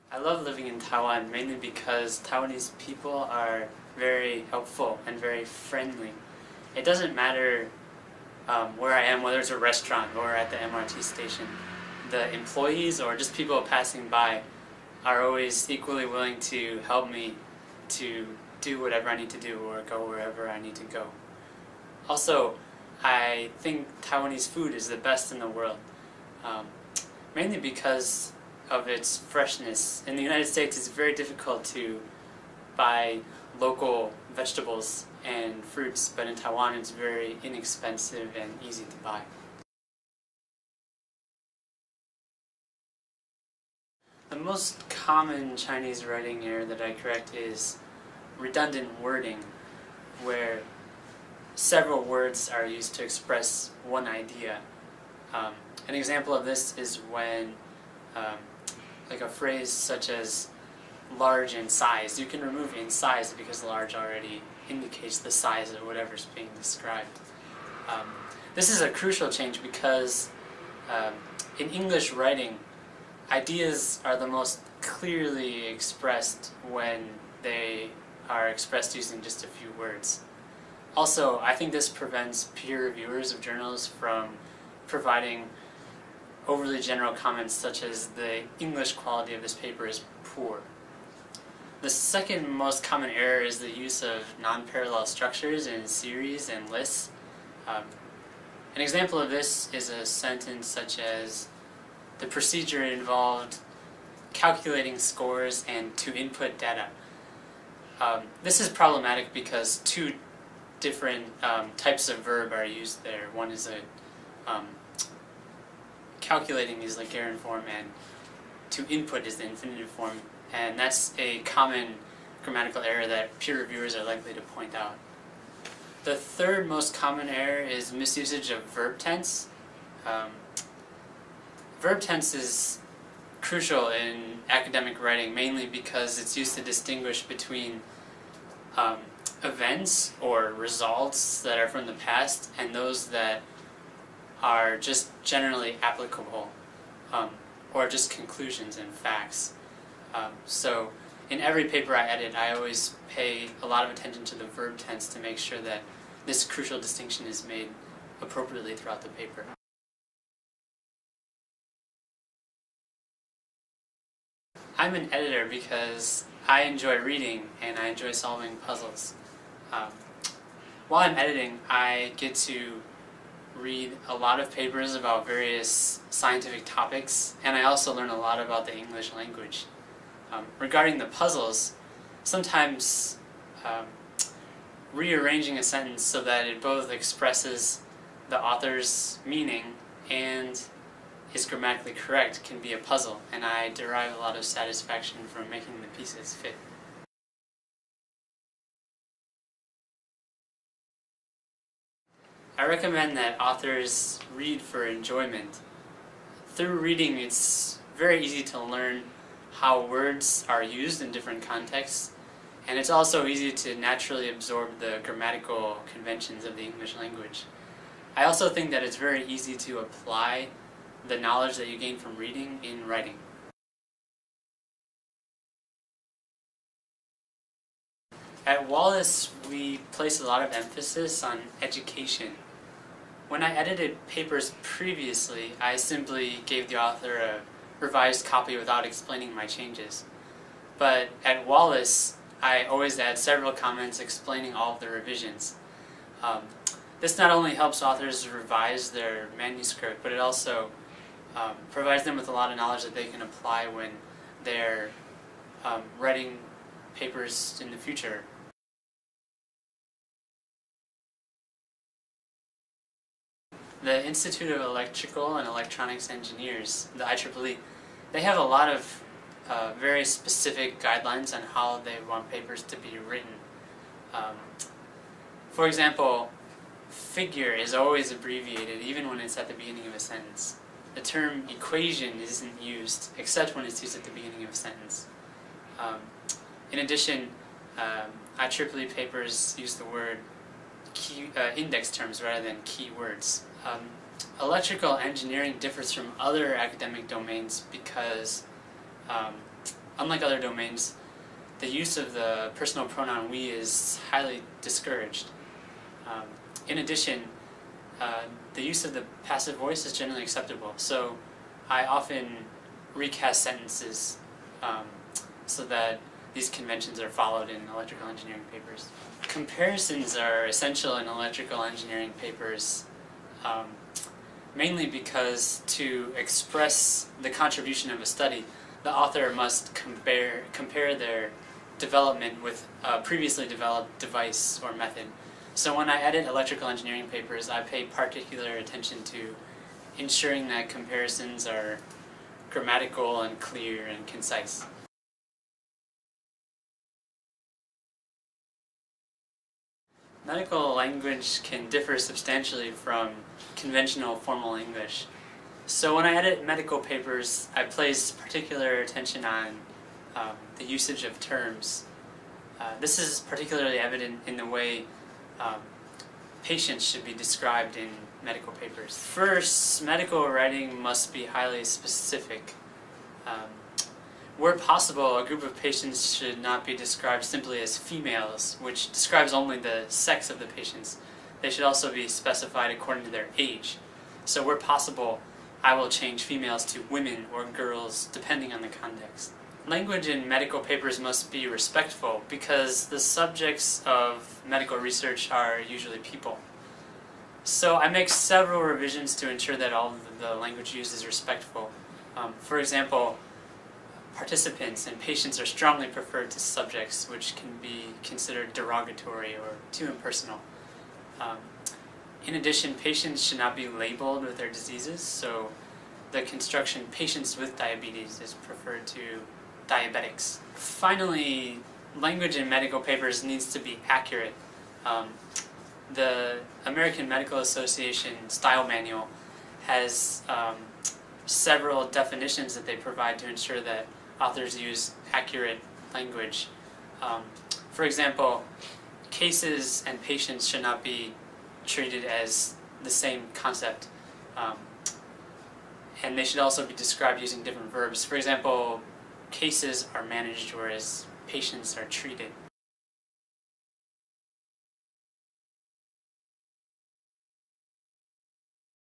I love living in Taiwan mainly because Taiwanese people are very helpful and very friendly. It doesn't matter where I am, whether it's a restaurant or at the MRT station. The employees or just people passing by are always equally willing to help me to do whatever I need to do or go wherever I need to go. Also, I think Taiwanese food is the best in the world, mainly because of its freshness. In the United States, it's very difficult to buy local vegetables and fruits, but in Taiwan it's very inexpensive and easy to buy. The most common Chinese writing error that I correct is redundant wording, where several words are used to express one idea. An example of this is when like a phrase such as large in size. You can remove in size because large already indicates the size of whatever's being described. This is a crucial change because in English writing, ideas are the most clearly expressed when they are expressed using just a few words. Also, I think this prevents peer reviewers of journals from providing overly general comments such as the English quality of this paper is poor. The second most common error is the use of non-parallel structures in series and lists. An example of this is a sentence such as, the procedure involved calculating scores and to input data. This is problematic because two different types of verb are used there. One is calculating is the gerund form, and to input is the infinitive form, and that's a common grammatical error that peer reviewers are likely to point out. The third most common error is misusage of verb tense. Verb tense is crucial in academic writing mainly because it's used to distinguish between events or results that are from the past and those that are just generally applicable or just conclusions and facts. So in every paper I edit, I always pay a lot of attention to the verb tense to make sure that this crucial distinction is made appropriately throughout the paper. I'm an editor because I enjoy reading and I enjoy solving puzzles. While I'm editing, I get to read a lot of papers about various scientific topics, and I also learn a lot about the English language. Regarding the puzzles, sometimes rearranging a sentence so that it both expresses the author's meaning and is grammatically correct can be a puzzle, and I derive a lot of satisfaction from making the pieces fit. I recommend that authors read for enjoyment. Through reading, it's very easy to learn how words are used in different contexts, and it's also easy to naturally absorb the grammatical conventions of the English language. I also think that it's very easy to apply the knowledge that you gain from reading in writing. At Wallace, we place a lot of emphasis on education. When I edited papers previously, I simply gave the author a revised copy without explaining my changes. But at Wallace, I always add several comments explaining all of the revisions. This not only helps authors revise their manuscript, but it also provides them with a lot of knowledge that they can apply when they're writing papers in the future. The Institute of Electrical and Electronics Engineers, the IEEE, they have a lot of very specific guidelines on how they want papers to be written. For example, figure is always abbreviated even when it's at the beginning of a sentence. The term equation isn't used except when it's used at the beginning of a sentence. In addition, IEEE papers use the word index terms rather than keywords. Electrical engineering differs from other academic domains because unlike other domains, the use of the personal pronoun we is highly discouraged. In addition, the use of the passive voice is generally acceptable, so I often recast sentences so that these conventions are followed in electrical engineering papers. Comparisons are essential in electrical engineering papers, mainly because to express the contribution of a study, the author must compare their development with a previously developed device or method. So when I edit electrical engineering papers, I pay particular attention to ensuring that comparisons are grammatical and clear and concise. Medical language can differ substantially from conventional formal English. So when I edit medical papers, I place particular attention on the usage of terms. This is particularly evident in the way patients should be described in medical papers. First, medical writing must be highly specific. Where possible, a group of patients should not be described simply as females, which describes only the sex of the patients. They should also be specified according to their age. So where possible, I will change females to women or girls, depending on the context. Language in medical papers must be respectful because the subjects of medical research are usually people. So I make several revisions to ensure that all of the language used is respectful. For example, participants and patients are strongly preferred to subjects, which can be considered derogatory or too impersonal. In addition, patients should not be labeled with their diseases, so the construction patients with diabetes is preferred to diabetics. Finally, language in medical papers needs to be accurate. The American Medical Association Style Manual has several definitions that they provide to ensure that authors use accurate language. For example, cases and patients should not be treated as the same concept. And they should also be described using different verbs. For example, cases are managed whereas patients are treated.